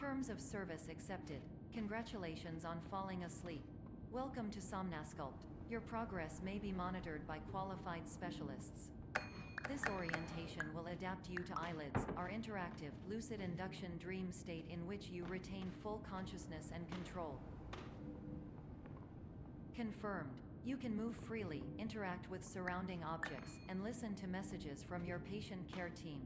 Terms of service accepted. Congratulations on falling asleep. Welcome to Somnasculpt. Your progress may be monitored by qualified specialists. This orientation will adapt you to eyelids, our interactive, lucid induction dream state in which you retain full consciousness and control. Confirmed. You can move freely, interact with surrounding objects, and listen to messages from your patient care team.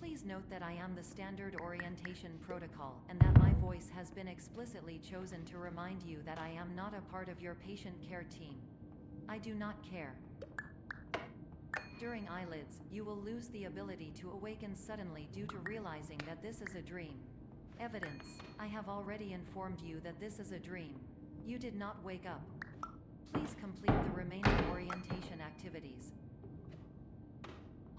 Please note that I am the standard orientation protocol, and that my voice has been explicitly chosen to remind you that I am not a part of your patient care team. I do not care. During eyelids, you will lose the ability to awaken suddenly due to realizing that this is a dream. Evidence. I have already informed you that this is a dream. You did not wake up. Please complete the remaining orientation activities.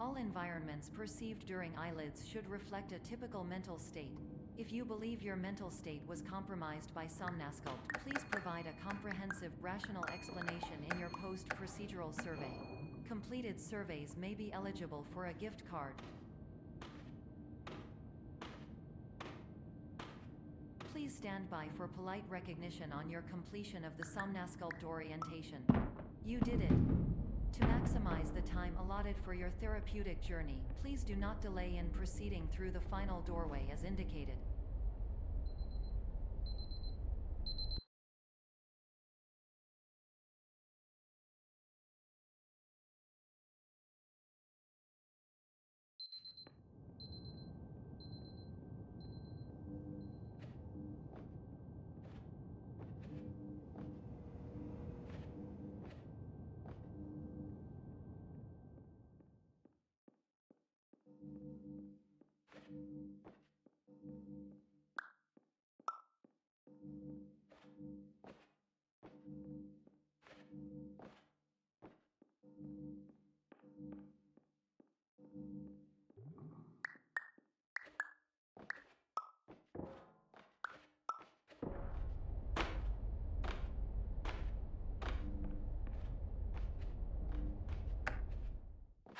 All environments perceived during eyelids should reflect a typical mental state. If you believe your mental state was compromised by Somnasculpt, please provide a comprehensive, rational explanation in your post-procedural survey. Completed surveys may be eligible for a gift card. Please stand by for polite recognition on your completion of the Somnasculpt orientation. You did it. To maximize the time allotted for your therapeutic journey, please do not delay in proceeding through the final doorway as indicated.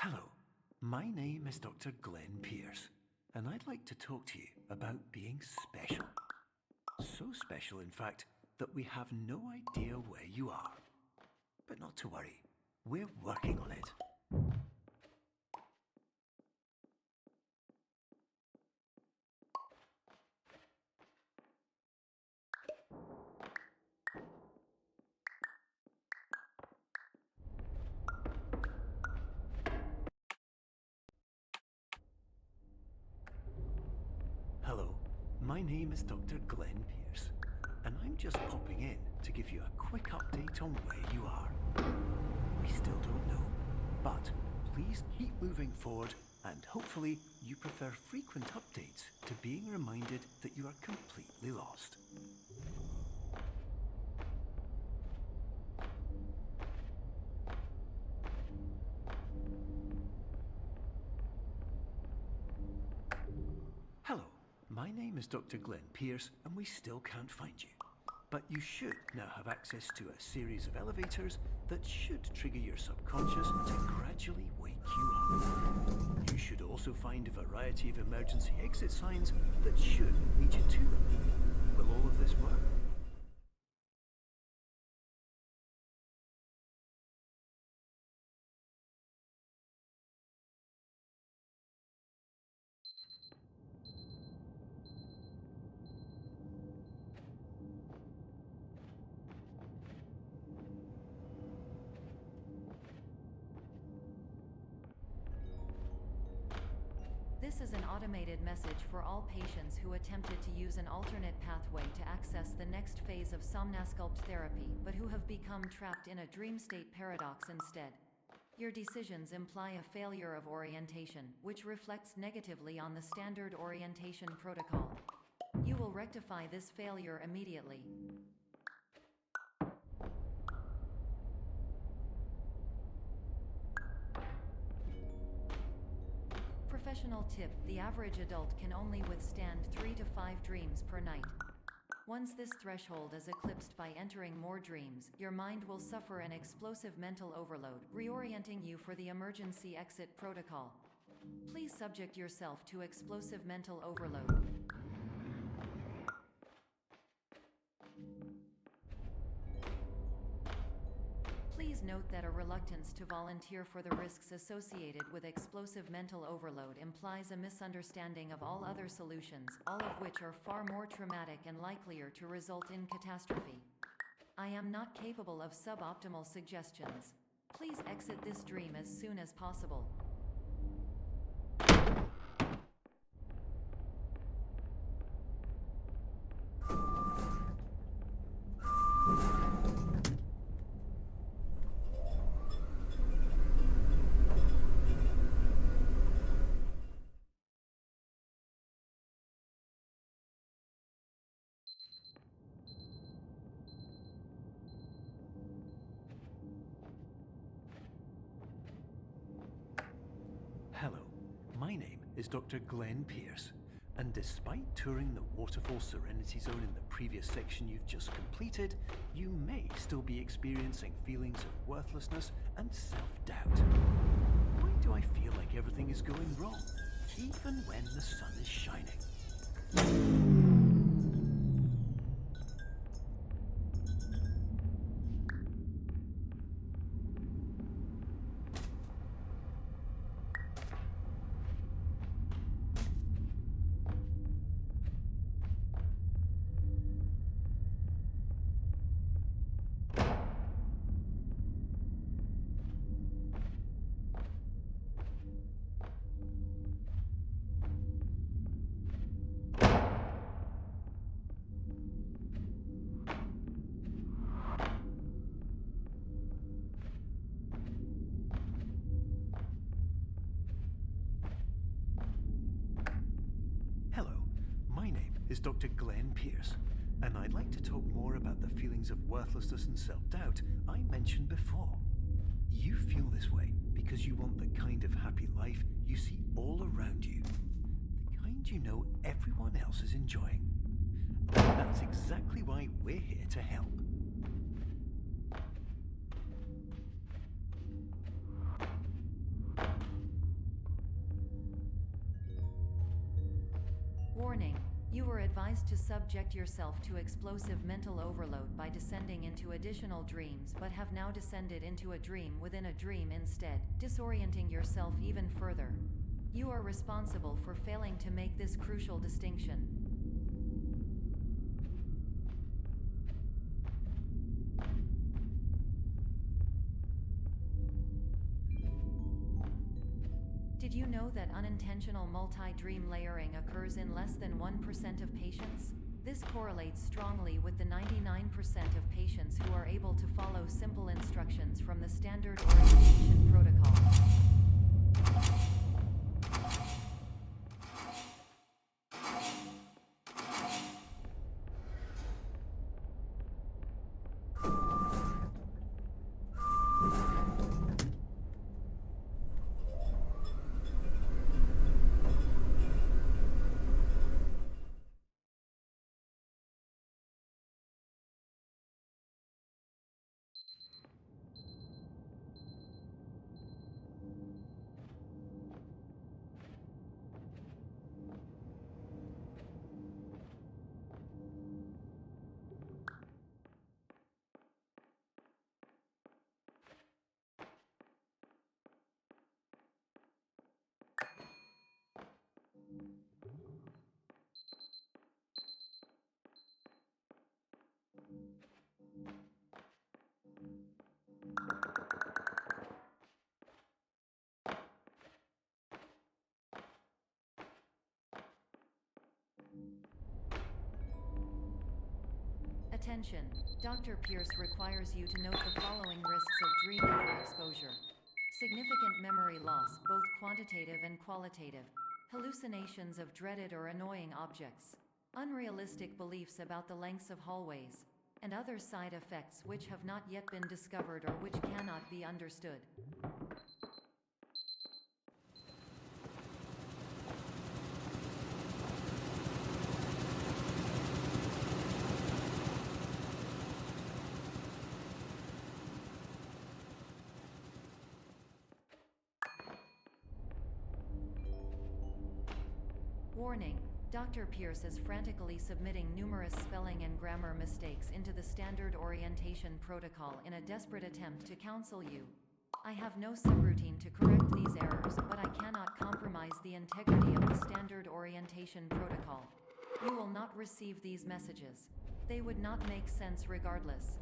Hello, my name is Dr. Glenn Pierce, and I'd like to talk to you about being special. So special, in fact, that we have no idea where you are. But not to worry, we're working on it. Hello, my name is Dr. Glenn Pierce, and I'm just popping in to give you a quick update on where you are. We still don't know, but please keep moving forward, and hopefully you prefer frequent updates to being reminded that you are completely lost. Hello, my name is Dr. Glenn Pierce, and we still can't find you. But you should now have access to a series of elevators that should trigger your subconscious to gradually wake you up. You should also find a variety of emergency exit signs that should lead you to them. Will all of this work? This is an automated message for all patients who attempted to use an alternate pathway to access the next phase of Somnasculpt therapy, but who have become trapped in a dream state paradox instead. Your decisions imply a failure of orientation, which reflects negatively on the standard orientation protocol. You will rectify this failure immediately. Professional tip: the average adult can only withstand 3 to 5 dreams per night. Once this threshold is eclipsed by entering more dreams, your mind will suffer an explosive mental overload, reorienting you for the emergency exit protocol. Please subject yourself to explosive mental overload. note that a reluctance to volunteer for the risks associated with explosive mental overload implies a misunderstanding of all other solutions, all of which are far more traumatic and likelier to result in catastrophe. I am not capable of suboptimal suggestions. Please exit this dream as soon as possible. Hello, my name is Dr. Glenn Pierce, and despite touring the Waterfall Serenity Zone in the previous section you've just completed, you may still be experiencing feelings of worthlessness and self-doubt. Why do I feel like everything is going wrong, even when the sun is shining? Hello, my name is Dr. Glenn Pierce, and I'd like to talk more about the feelings of worthlessness and self-doubt I mentioned before. You feel this way because you want the kind of happy life you see all around you, the kind you know everyone else is enjoying. And that's exactly why we're here to help. Warning. You were advised to subject yourself to explosive mental overload by descending into additional dreams, but have now descended into a dream within a dream instead, disorienting yourself even further. You are responsible for failing to make this crucial distinction. Did you know that unintentional multi-dream layering occurs in less than 1% of patients? This correlates strongly with the 99% of patients who are able to follow simple instructions from the standard orientation protocol. Attention. Dr. Pierce requires you to note the following risks of dream overexposure. Significant memory loss, both quantitative and qualitative. Hallucinations of dreaded or annoying objects. Unrealistic beliefs about the lengths of hallways. And other side effects which have not yet been discovered or which cannot be understood. Warning. Dr. Pierce is frantically submitting numerous spelling and grammar mistakes into the standard orientation protocol in a desperate attempt to counsel you. I have no subroutine to correct these errors, but I cannot compromise the integrity of the standard orientation protocol. You will not receive these messages. They would not make sense regardless.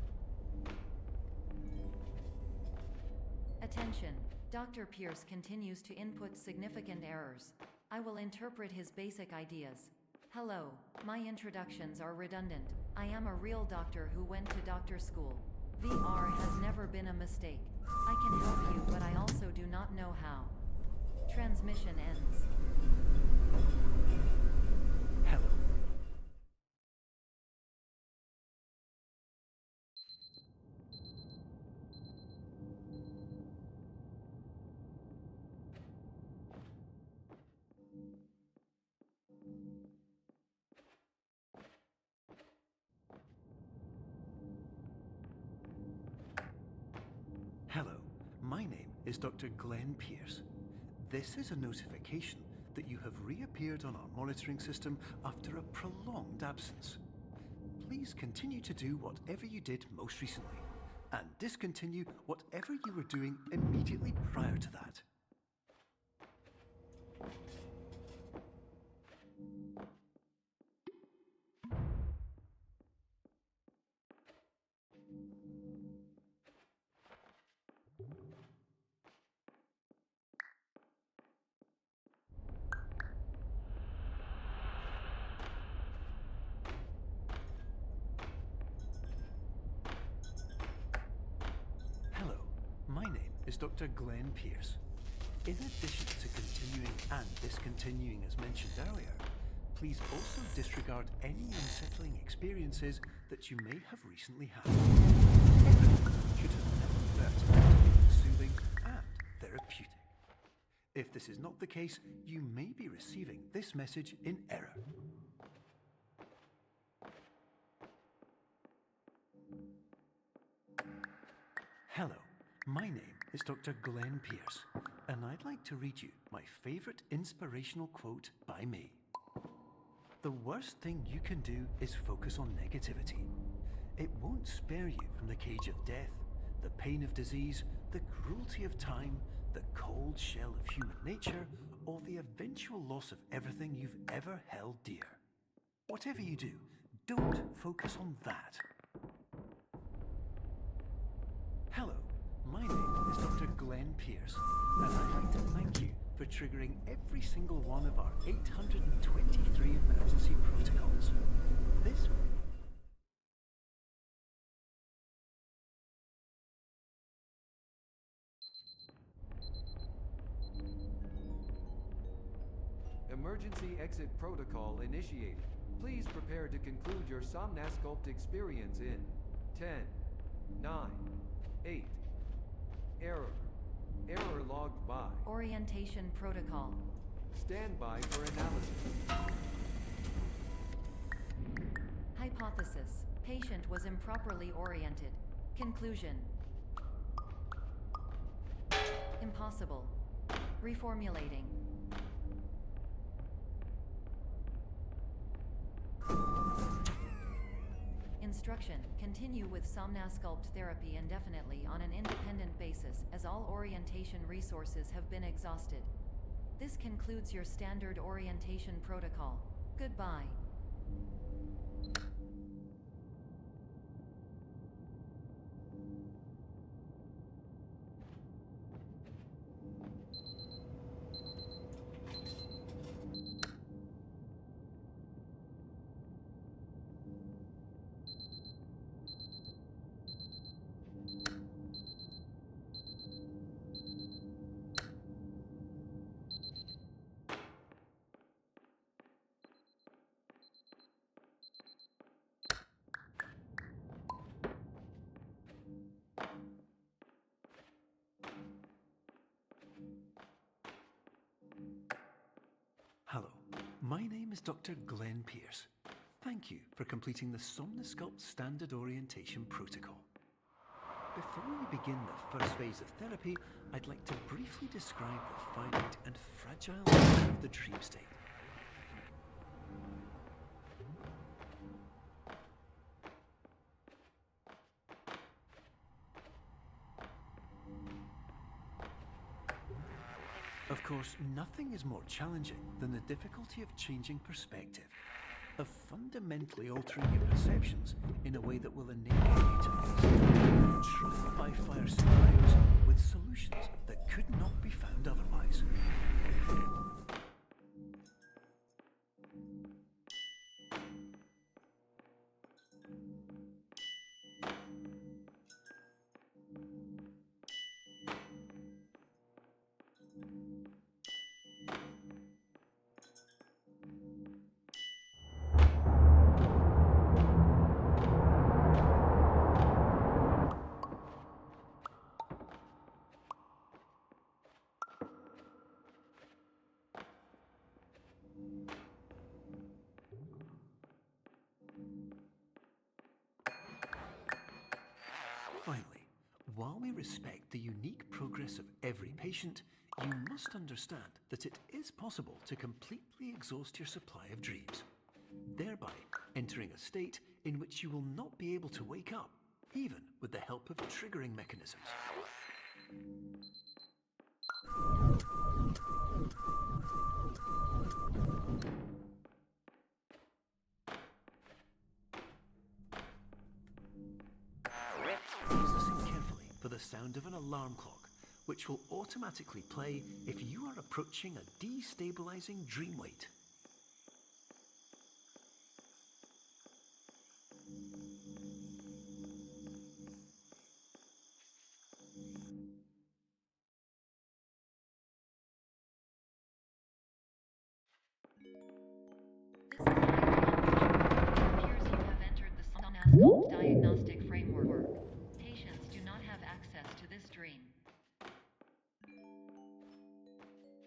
Attention. Dr. Pierce continues to input significant errors. I will interpret his basic ideas. Hello, my introductions are redundant. I am a real doctor who went to doctor school. VR has never been a mistake. I can help you, but I also do not know how. Transmission ends. Hello. Hello, my name is Dr. Glenn Pierce. This is a notification that you have reappeared on our monitoring system after a prolonged absence. Please continue to do whatever you did most recently, and discontinue whatever you were doing immediately prior to that. My name is Dr. Glenn Pierce. In addition to continuing and discontinuing as mentioned earlier, please also disregard any unsettling experiences that you may have recently had. Everyone should have an effort to be soothing and therapeutic. If this is not the case, you may be receiving this message in error. Hello. My name is Dr. Glenn Pierce, and I'd like to read you my favorite inspirational quote by me. The worst thing you can do is focus on negativity. It won't spare you from the cage of death, the pain of disease, the cruelty of time, the cold shell of human nature, or the eventual loss of everything you've ever held dear. Whatever you do, don't focus on that. Hello. My name is Dr. Glenn Pierce, and I'd like to thank you for triggering every single one of our 823 emergency protocols. This Emergency exit protocol initiated. Please prepare to conclude your Somnasculpt experience in 10, 9, 8. Error. Error logged by. Orientation protocol. Stand by for analysis. Hypothesis. Patient was improperly oriented. Conclusion. Impossible. Reformulating. Instruction. Continue with Somnasculpt therapy indefinitely on an independent basis, as all orientation resources have been exhausted. This concludes your standard orientation protocol. Goodbye. Hello, my name is Dr. Glenn Pierce. Thank you for completing the Somnasculpt Standard Orientation Protocol. Before we begin the first phase of therapy, I'd like to briefly describe the finite and fragile nature of the dream state. Of course, nothing is more challenging than the difficulty of changing perspective, of fundamentally altering your perceptions in a way that will enable you to face trial-by-fire scenarios with solutions that could not be found otherwise. Finally, while we respect the unique progress of every patient, you must understand that it is possible to completely exhaust your supply of dreams, thereby entering a state in which you will not be able to wake up, even with the help of triggering mechanisms. Please listen carefully for the sound of an alarm clock, which will automatically play if you are approaching a destabilizing dream weight. Diagnostic framework. Patients do not have access to this dream.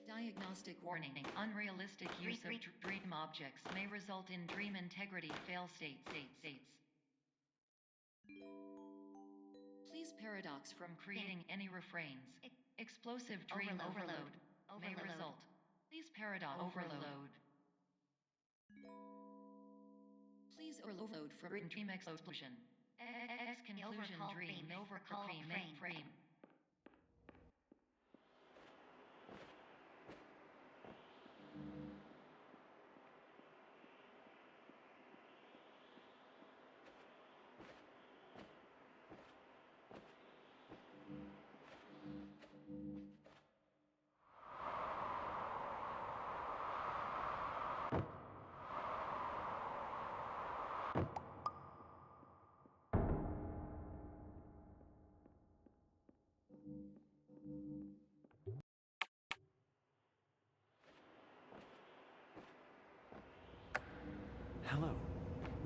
Diagnostic warning. Unrealistic use of dream objects may result in dream integrity fail states. Please paradox from creating any refrains. Explosive dream overload may result. Please paradox overload. Please overload for dream explosion. Conclusion dream overcall frame. Hello,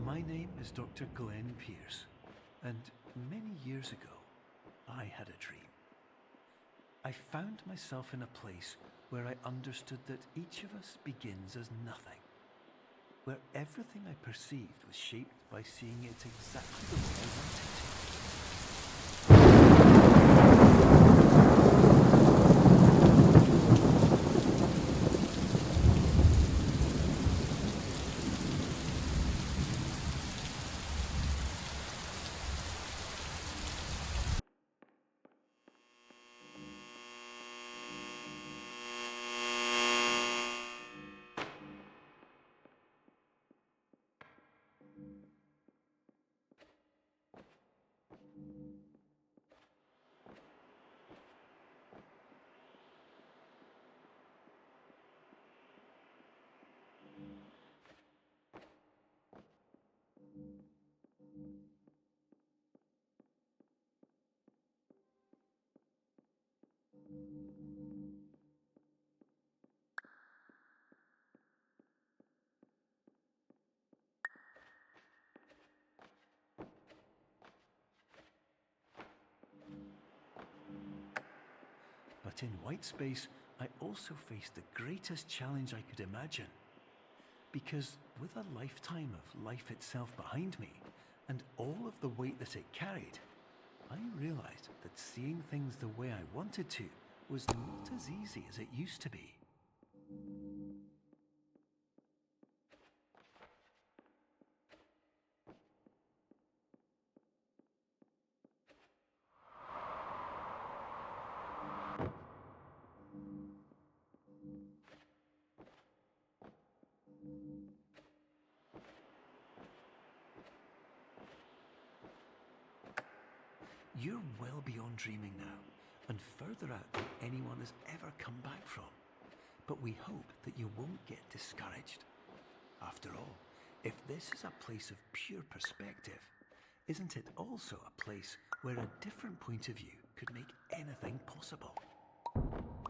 my name is Dr. Glenn Pierce, and many years ago, I had a dream. I found myself in a place where I understood that each of us begins as nothing, where everything I perceived was shaped by seeing it exactly the way I wanted to. But in whitespace, I also faced the greatest challenge I could imagine. Because with a lifetime of life itself behind me, and all of the weight that it carried, I realized that seeing things the way I wanted to was not as easy as it used to be. You're well beyond dreaming now, and further out than anyone has ever come back from. But we hope that you won't get discouraged. After all, if this is a place of pure perspective, isn't it also a place where a different point of view could make anything possible?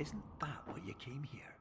Isn't that why you came here?